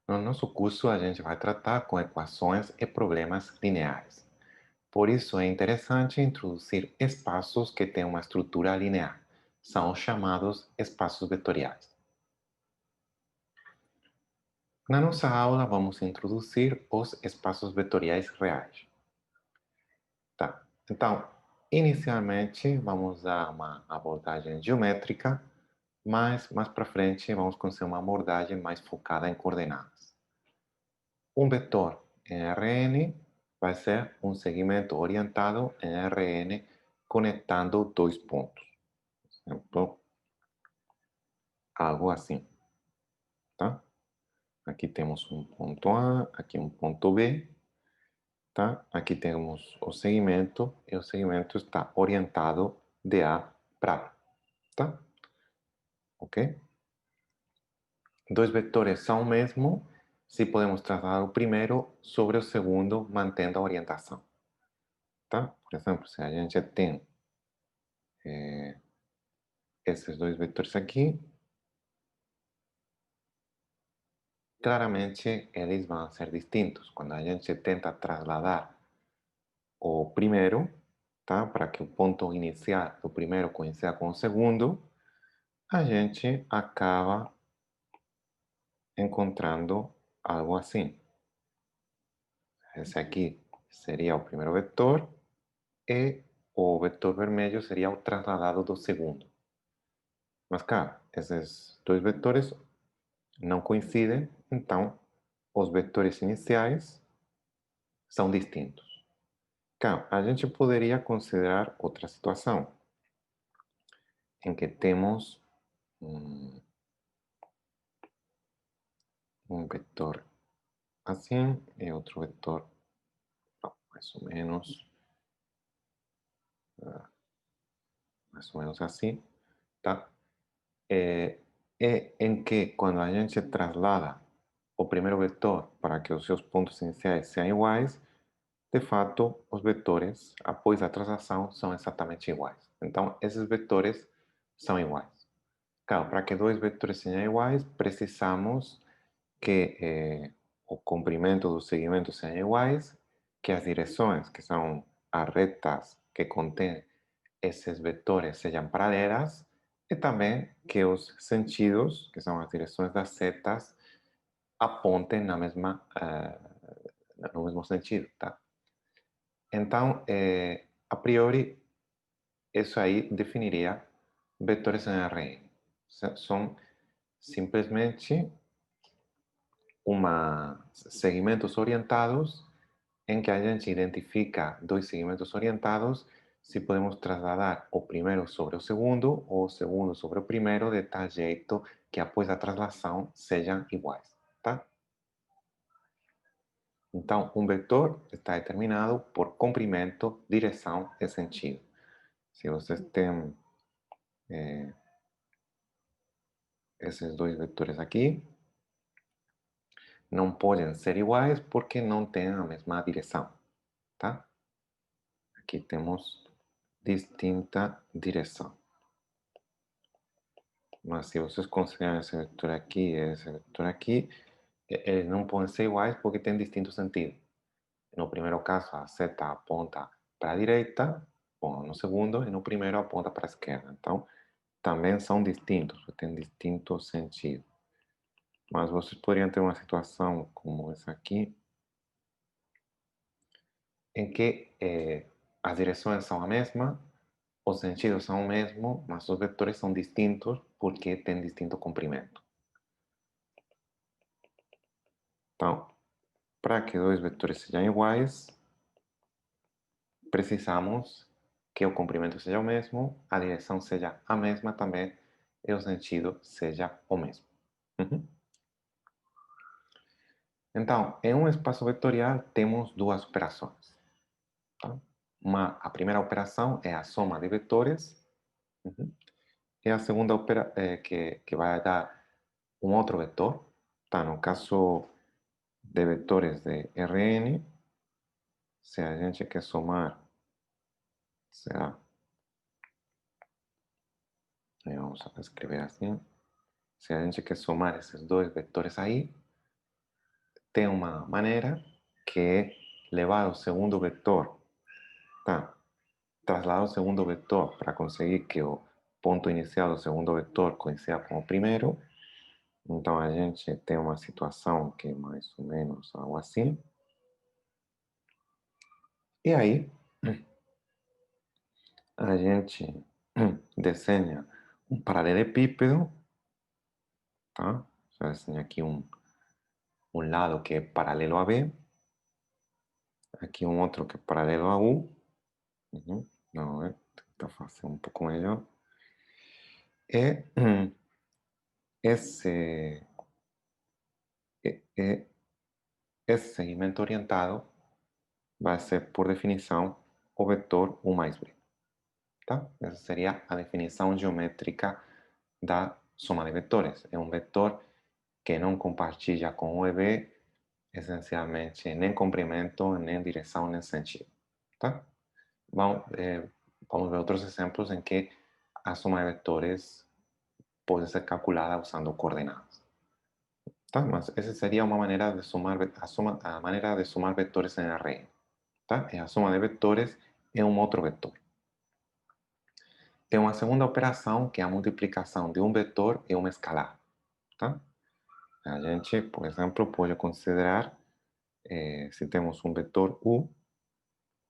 No nosso curso, a gente vai tratar com equações e problemas lineares. Por isso, é interessante introduzir espaços que têm uma estrutura linear. São os chamados espaços vetoriais. Na nossa aula, vamos introduzir os espaços vetoriais reais. Tá. Então, inicialmente, vamos usar uma abordagem geométrica, mas mais para frente vamos conhecer uma abordagem mais focada em coordenadas. Um vetor em Rn vai ser um segmento orientado em Rn conectando dois pontos. Por exemplo, algo assim, tá? Aqui temos um ponto A, aqui um ponto B, tá? Aqui temos o segmento e o segmento está orientado de A para B, tá? Ok? Dois vetores são o mesmo se podemos trasladar o primeiro sobre o segundo mantendo a orientação, tá? Por exemplo, se a gente tem esses dois vetores aqui, claramente eles vão ser distintos. Quando a gente tenta trasladar o primeiro, tá? Para que o ponto inicial do primeiro coincida com o segundo, a gente acaba encontrando algo assim. Esse aqui seria o primeiro vetor e o vetor vermelho seria o trasladado do segundo. Mas, claro, esses dois vetores não coincidem, então os vetores iniciais são distintos. Claro, a gente poderia considerar outra situação em que temos um, um vetor assim e outro vetor mais ou menos, mais ou menos assim, tá? Em que quando a gente traslada o primeiro vetor para que os seus pontos iniciais sejam iguais, de fato, os vetores, após a translação, são exatamente iguais. Então, esses vetores são iguais. Claro, para que dois vetores sejam iguais, precisamos que o comprimento dos segmentos sejam iguais, que as direções, que são as retas que contêm esses vetores, sejam paralelas, e também que os sentidos, que são as direções das setas, apontem no mesmo sentido, tá? Então, a priori, isso aí definiria vetores em Rn. São simplesmente segmentos orientados em que a gente identifica dois segmentos orientados se podemos trasladar o primeiro sobre o segundo ou o segundo sobre o primeiro de tal jeito que após a translação sejam iguais, tá? Então, um vetor está determinado por comprimento, direção e sentido. Se vocês têm esses dois vetores aqui, não podem ser iguais porque não têm a mesma direção, tá? Aqui temos distinta direção. Mas se vocês consideram esse vetor aqui e esse vetor aqui, eles não podem ser iguais porque têm distinto sentido. No primeiro caso, a seta aponta para a direita, bom, no segundo, e no primeiro aponta para a esquerda. Então, também são distintos, têm distinto sentido. Mas vocês poderiam ter uma situação como essa aqui, em que as direções são a mesma, os sentidos são o mesmo, mas os vetores são distintos porque têm distinto comprimento. Então, para que dois vetores sejam iguais, precisamos que o comprimento seja o mesmo, a direção seja a mesma também e o sentido seja o mesmo. Uhum. Então, em um espaço vetorial temos duas operações. Tá? A primeira operação é a soma de vetores. Uhum. E a segunda que vai dar um outro vetor. Tá? No caso de vetores de Rn, se a gente quer somar, será, vamos a escrever assim, se a gente quer somar esses dois vetores aí, tem uma maneira que é levar o segundo vetor, tá? Trasladar o segundo vetor para conseguir que o ponto inicial do segundo vetor coincida com o primeiro. Então a gente tem uma situação que é mais ou menos algo assim. E aí a gente desenha um paralelepípedo, tá? Já desenha aqui um lado que é paralelo a B, aqui um outro que é paralelo a U. Uhum. Não, tentar fazer um pouco melhor. E esse, e- esse segmento orientado vai ser, por definição, o vetor U mais B. Tá? Essa seria a definição geométrica da soma de vetores. É um vetor que não compartilha com o EB essencialmente nem comprimento, nem direção, nem sentido. Tá? Vamos ver outros exemplos em que a soma de vetores pode ser calculada usando coordenadas. Tá? Mas essa seria uma maneira de sumar a maneira de sumar vetores em array. Tá? E a soma de vetores é um outro vetor. Tem uma segunda operação que é a multiplicação de um vetor e uma escalar. Tá? A gente, por exemplo, pode considerar, se temos um vetor U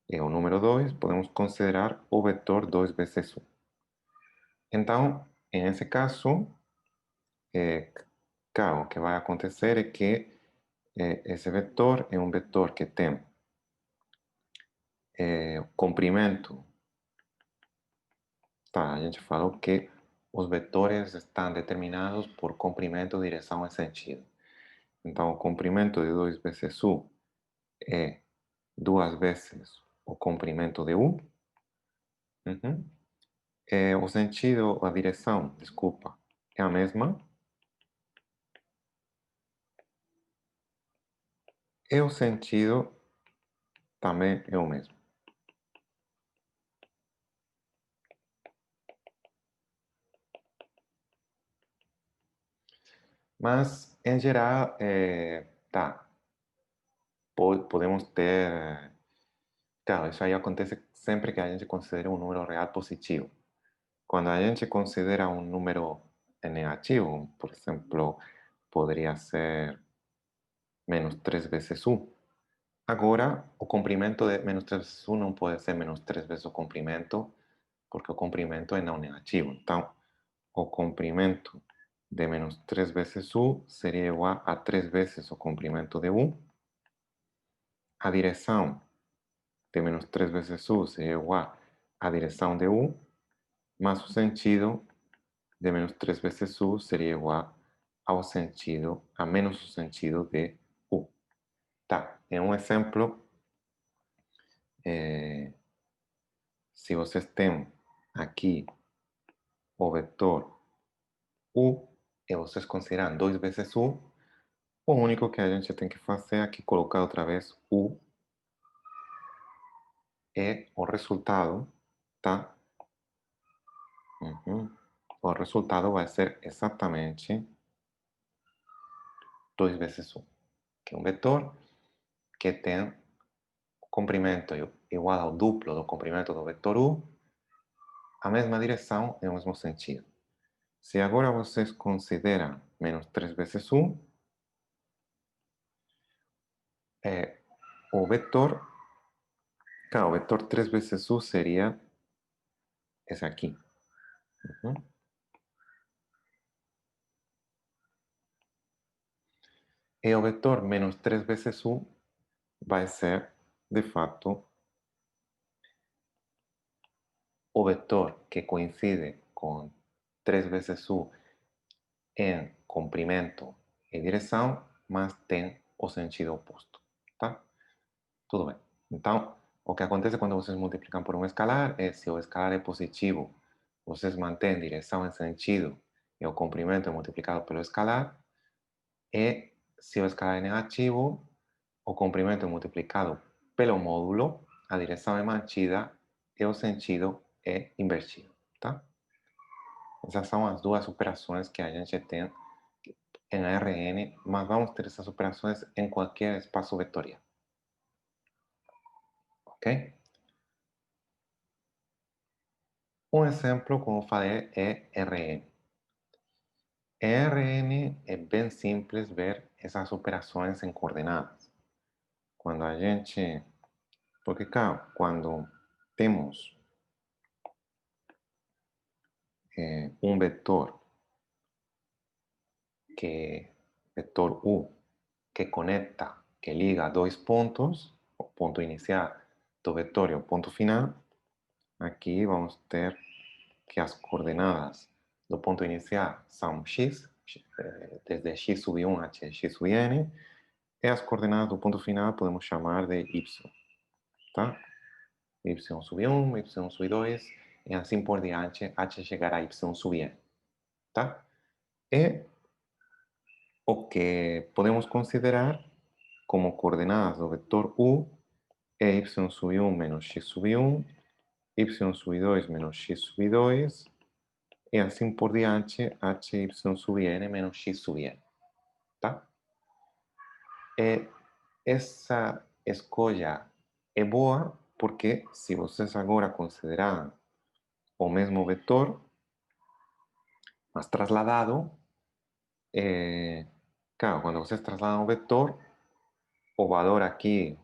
e o número 2, podemos considerar o vetor 2 vezes U. Então, nesse caso, claro, o que vai acontecer é que esse vetor é um vetor que tem comprimento. Tá, a gente falou que os vetores estão determinados por comprimento, direção e sentido. Então, o comprimento de 2 vezes U é 2 vezes o comprimento de U. Uhum. O sentido, a direção, desculpa, é a mesma. E o sentido também é o mesmo. Mas, em geral, tá, podemos ter. Claro, isso aí acontece sempre que a gente considera um número real positivo. Quando a gente considera um número negativo, por exemplo, poderia ser menos 3 vezes U. Agora, o comprimento de menos 3 vezes U não pode ser menos 3 vezes o comprimento, porque o comprimento é não negativo. Então, o comprimento de menos 3 vezes U seria igual a 3 vezes o comprimento de U. A direção de menos 3 vezes U seria igual à direção de U, mas o sentido de menos 3 vezes U seria igual ao sentido, a menos o sentido de U. Tá, em um exemplo, se vocês têm aqui o vetor U e vocês consideram 2 vezes U, o único que a gente tem que fazer aqui é colocar outra vez U e o resultado, tá? Uhum. O resultado vai ser exatamente 2 vezes U, que é um vetor que tem comprimento igual ao duplo do comprimento do vetor U, a mesma direção e o mesmo sentido. Se agora vocês consideram menos 3 vezes U, o vetor, claro, o vetor 3 vezes U seria esse aqui. Uhum. E o vetor menos 3 vezes U vai ser, de fato, o vetor que coincide com 3 vezes U em comprimento e direção, mas tem o sentido oposto, tá? Tudo bem. Então, o que acontece quando vocês multiplicam por um escalar é se o escalar é positivo, vocês mantêm direção e sentido e o comprimento é multiplicado pelo escalar, e se o escalar é negativo, o comprimento é multiplicado pelo módulo, a direção é mantida e o sentido é invertido, tá? Essas são as duas operações que a gente tem en Rn, mas vamos a ter essas operações em qualquer espaço vetorial. Ok? Um exemplo, como eu falei, é Rn. Em Rn é bem simples ver essas operações em coordenadas. Quando a gente... Porque, claro, quando temos um vetor que vetor U que conecta, que liga dois pontos, o ponto inicial do vetor e o ponto final, aqui vamos ter que as coordenadas do ponto inicial são x, desde x sub 1 até x sub n, e as coordenadas do ponto final podemos chamar de y, tá? Y sub 1, y sub 2, e assim por diante, até chegar a y sub n, tá? E o que podemos considerar como coordenadas do vetor U é y sub 1 menos x sub 1, y sub 2 menos x sub 2, e assim por diante, hy sub n menos x sub n, tá? E essa escolha é boa porque se vocês agora considerar o mesmo vetor, mas trasladado, claro, quando vocês trasladam o vetor, o valor aqui,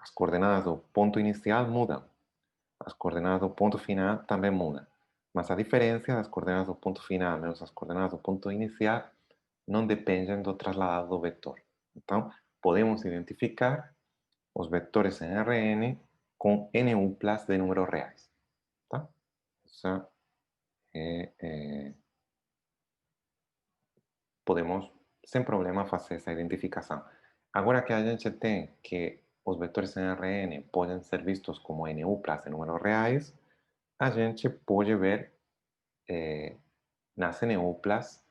as coordenadas do ponto inicial mudam. As coordenadas do ponto final também mudam. Mas a diferença das coordenadas do ponto final menos as coordenadas do ponto inicial não dependem do trasladado do vetor. Então, podemos identificar os vetores em Rn com n uplas de números reais. Tá? Isso podemos, sem problema, fazer essa identificação. Agora que a gente tem que os vetores em Rn podem ser vistos como n uplas de números reais, a gente pode ver nas n uplas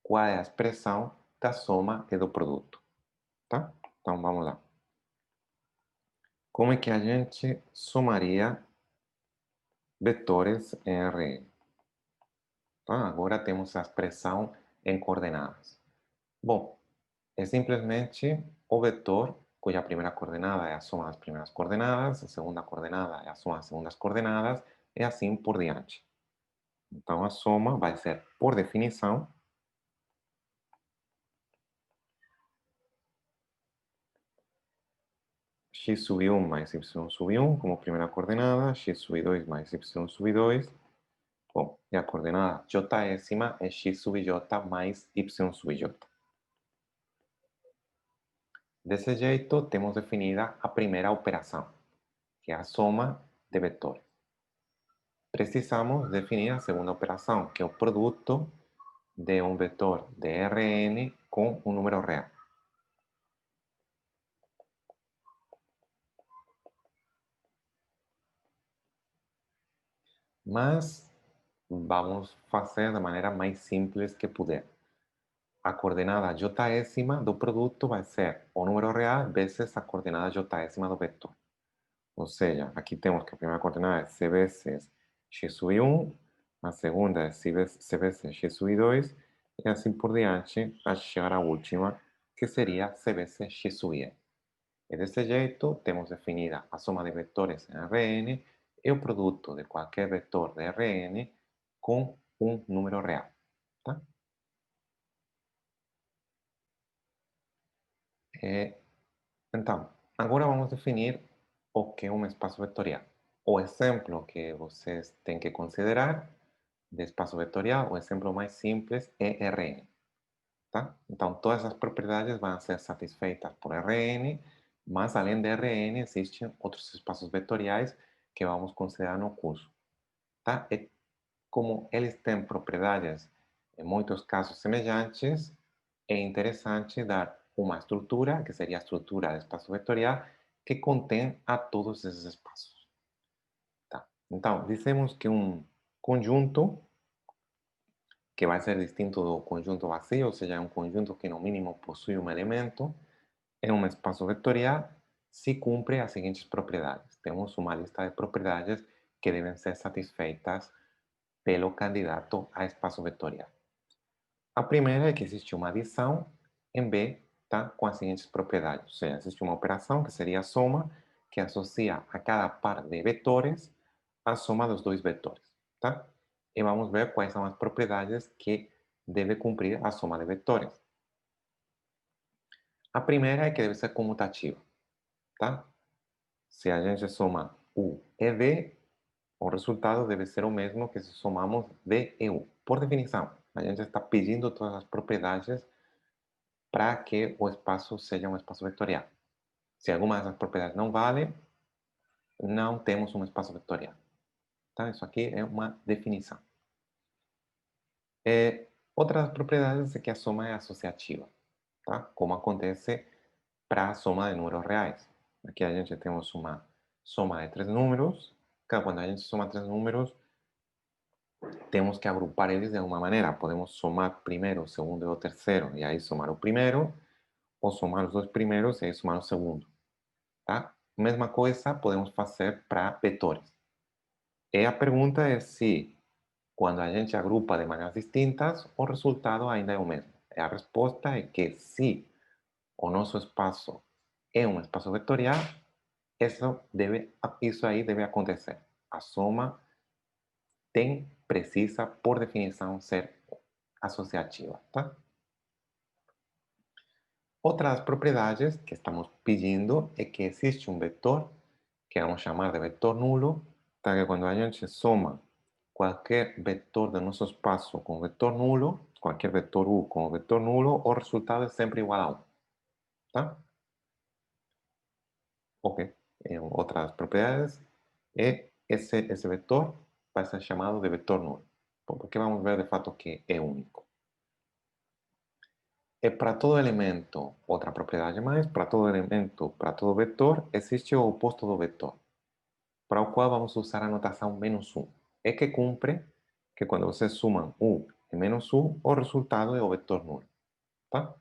qual é a expressão da soma e do produto. Tá? Então vamos lá. Como é que a gente somaria vetores em Rn? Tá? Agora temos a expressão em coordenadas. Bom, é simplesmente o vetor cuja primeira coordenada é a soma das primeiras coordenadas, a segunda coordenada é a soma das segundas coordenadas, e assim por diante. Então a soma vai ser, por definição, x sub 1 mais y sub 1 como primeira coordenada, x sub 2 mais y sub 2. Bom, e a coordenada jésima é x sub j mais y sub j. Desse jeito, temos definida a primeira operação, que é a soma de vetores. Precisamos definir a segunda operação, que é o produto de um vetor de Rn com um número real. Mas vamos fazer da maneira mais simples que puder. A coordenada jésima do produto vai ser o número real vezes a coordenada jésima do vetor. Ou seja, aqui temos que a primeira coordenada é c vezes x sub 1, a segunda é c vezes x sub 2, e assim por diante, a chegar à última, que seria c vezes x sub n. E desse jeito, temos definida a soma de vetores em Rn e o produto de qualquer vetor de Rn com um número real. Tá? Então, agora vamos definir o que é um espaço vetorial. O exemplo que vocês têm que considerar de espaço vetorial, o exemplo mais simples é Rn. Tá? Então, todas as propriedades vão ser satisfeitas por Rn, mas além de Rn, existem outros espaços vetoriais que vamos considerar no curso. Tá? E como eles têm propriedades, em muitos casos, semelhantes, é interessante dar uma estrutura, que seria a estrutura de espaço vetorial, que contém a todos esses espaços. Tá? Então, dizemos que um conjunto, que vai ser distinto do conjunto vazio, ou seja, é um conjunto que no mínimo possui um elemento, é um espaço vetorial se cumpre as seguintes propriedades. Temos uma lista de propriedades que devem ser satisfeitas pelo candidato a espaço vetorial. A primeira é que existe uma adição em B, tá? Com as seguintes propriedades. Ou seja, existe uma operação que seria a soma, que associa a cada par de vetores a soma dos dois vetores, tá? E vamos ver quais são as propriedades que deve cumprir a soma de vetores. A primeira é que deve ser comutativa, tá? Se a gente soma U e V, o resultado deve ser o mesmo que se somamos V e U. Por definição, a gente está pedindo todas as propriedades para que o espaço seja um espaço vetorial. Se alguma dessas propriedades não vale, não temos um espaço vetorial. Tá? Isso aqui é uma definição. Outra das propriedades é que a soma é associativa, tá? Como acontece para a soma de números reais. Aqui a gente temos uma soma de três números. Quando a gente soma três números, temos que agrupar eles de alguma maneira. Podemos somar primeiro, o segundo e o terceiro, e aí somar o primeiro, ou somar os dois primeiros e aí somar o segundo. Tá? Mesma coisa podemos fazer para vetores. E a pergunta é se, quando a gente agrupa de maneiras distintas, o resultado ainda é o mesmo. E a resposta é que se o nosso espaço é um espaço vetorial, isso aí deve acontecer. A soma precisa, por definição, ser associativa. Tá? Outras propriedades que estamos pedindo é que existe um vetor, que vamos chamar de vetor nulo, tá? Que quando a gente soma qualquer vetor do nosso espaço com vetor nulo, qualquer vetor U com vetor nulo, o resultado é sempre igual a 1. Tá? Ok. Outras propriedades é esse vetor vai ser chamado de vetor nulo, porque vamos ver de fato que é único. Para todo elemento, outra propriedade mais, para todo elemento, para todo vetor, existe o oposto do vetor, para o qual vamos usar a notação menos 1. É que cumpre que quando vocês sumam U e menos U, o resultado é o vetor nulo. Tá?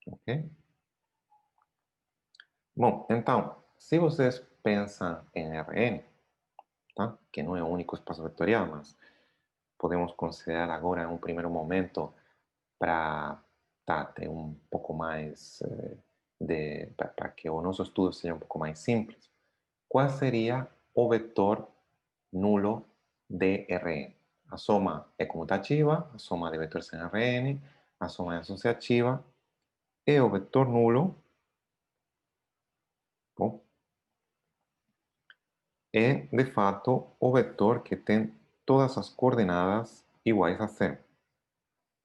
Ok? Bom, então, se vocês pensam em Rn, tá? Que não é o único espaço vetorial, mas podemos considerar agora, em um primeiro momento, para ter um pouco mais para que o nosso estudo seja um pouco mais simples, qual seria o vetor nulo de Rn? A soma é comutativa, a soma de vetores em Rn, a soma é associativa, e o vetor nulo, bom, é de fato o vetor que tem todas as coordenadas iguais a zero.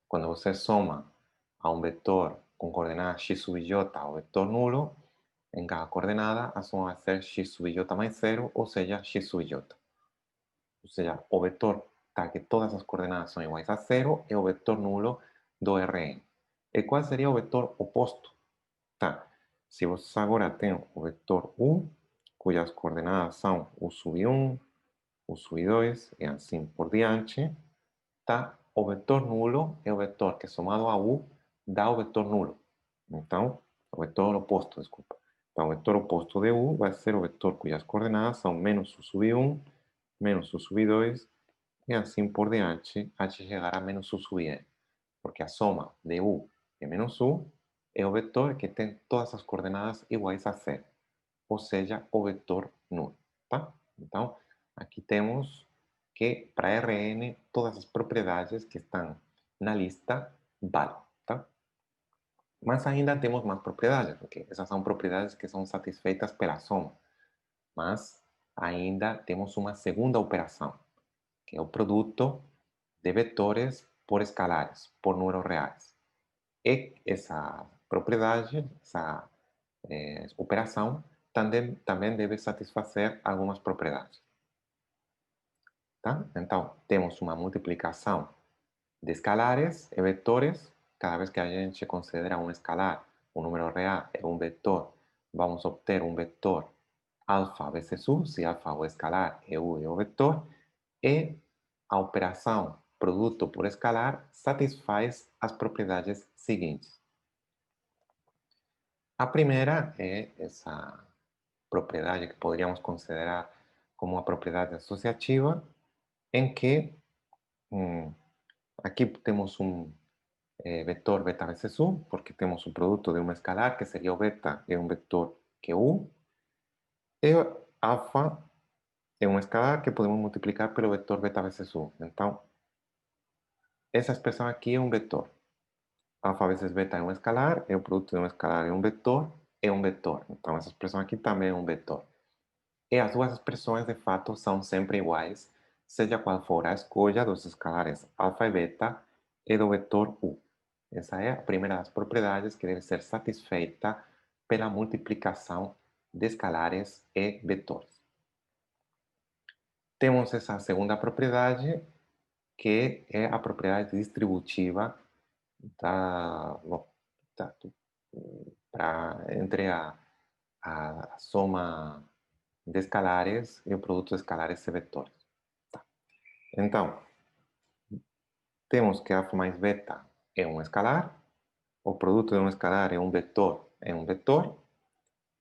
Quando você soma a um vetor com coordenadas x sub j ao vetor nulo, em cada coordenada a soma vai ser x sub j mais zero, ou seja, x sub j. Ou seja, o vetor que todas as coordenadas são iguais a zero é o vetor nulo do Rn. E qual seria o vetor oposto? Tá. Se você agora tem o vetor U, cujas coordenadas são U sub 1, U sub 2 e assim por diante, tá? O vetor nulo é o vetor que somado a U dá o vetor nulo. Então, o vetor oposto, desculpa. Então, o vetor oposto de U vai ser o vetor cujas coordenadas são menos U sub 1, menos U sub 2 e assim por diante, até chegar a menos U sub n. Porque a soma de U e menos U é o vetor que tem todas as coordenadas iguais a zero. Ou seja, o vetor nulo. Tá? Então, aqui temos que para Rn todas as propriedades que estão na lista valem. Tá? Mas ainda temos mais propriedades, porque essas são propriedades que são satisfeitas pela soma. Mas ainda temos uma segunda operação, que é o produto de vetores por escalares, por números reais. E essa propriedade, essa operação, também deve satisfazer algumas propriedades. Tá? Então, temos uma multiplicação de escalares e vetores. Cada vez que a gente considera um escalar, um número real e um vetor, vamos obter um vetor alfa vezes u, se alfa é o escalar e u é o vetor, e a operação produto por escalar satisfaz as propriedades seguintes. A primeira é essa propriedade que poderíamos considerar como uma propriedade associativa, em que Aqui temos um vetor beta vezes u, porque temos o produto de uma escalar, que seria o beta, e um vetor que é u, e alfa é um escalar que podemos multiplicar pelo vetor beta vezes u. Então, essa expressão aqui é um vetor. Alfa vezes beta é um escalar, e o produto de um escalar é um vetor, é um vetor. Então, essa expressão aqui também é um vetor. E as duas expressões, de fato, são sempre iguais, seja qual for a escolha dos escalares alfa e beta e do vetor u. Essa é a primeira das propriedades que deve ser satisfeita pela multiplicação de escalares e vetores. Temos essa segunda propriedade, que é a propriedade distributiva da, bom, da, entre a soma de escalares e o produto de escalares e vetores. Tá. Então, temos que alfa mais beta é um escalar, o produto de um escalar é um vetor.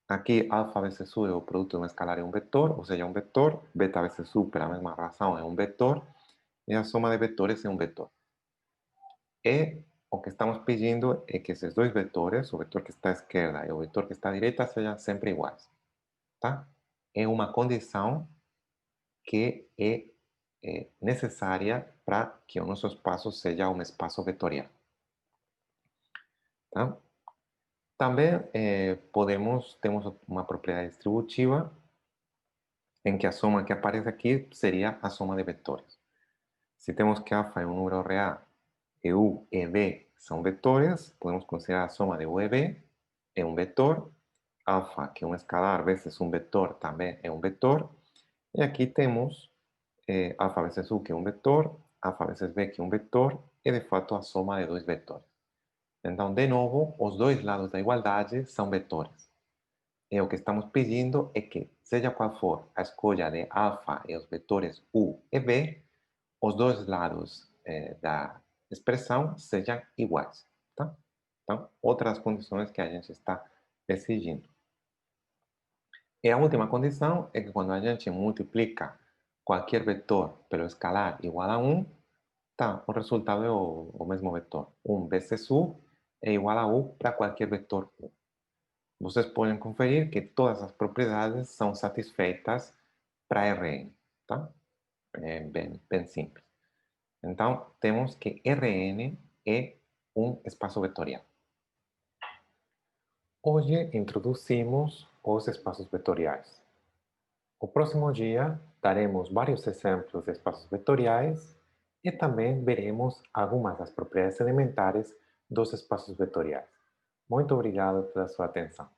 Aqui, alfa vezes u é o produto de um escalar é um vetor, ou seja, um vetor. Beta vezes u, pela mesma razão, é um vetor. E a soma de vetores é um vetor. E o que estamos pedindo é que esses dois vetores, o vetor que está à esquerda e o vetor que está à direita, sejam sempre iguais. Tá? É uma condição que é necessária para que o nosso espaço seja um espaço vetorial. Tá? Também temos uma propriedade distributiva em que a soma que aparece aqui seria a soma de vetores. Se temos que alfa é um número real e u e v são vetores, podemos considerar a soma de u e v é um vetor, alfa, que é um escalar, vezes um vetor, também é um vetor, e aqui temos alfa vezes u, que é um vetor, alfa vezes v, que é um vetor, e de fato a soma de dois vetores. Então, de novo, os dois lados da igualdade são vetores. E o que estamos pedindo é que, seja qual for a escolha de alfa e os vetores u e v, os dois lados da expressão sejam iguais. Tá? Então, outras condições que a gente está exigindo. E a última condição é que quando a gente multiplica qualquer vetor pelo escalar igual a 1, tá, o resultado é o mesmo vetor. 1 vezes u é igual a u para qualquer vetor u. Vocês podem conferir que todas as propriedades são satisfeitas para Rn. Tá? É bem simples. Então, temos que Rn é um espaço vetorial. Hoje introduzimos os espaços vetoriais. O próximo dia daremos vários exemplos de espaços vetoriais e também veremos algumas das propriedades elementares dos espaços vetoriais. Muito obrigado pela sua atenção.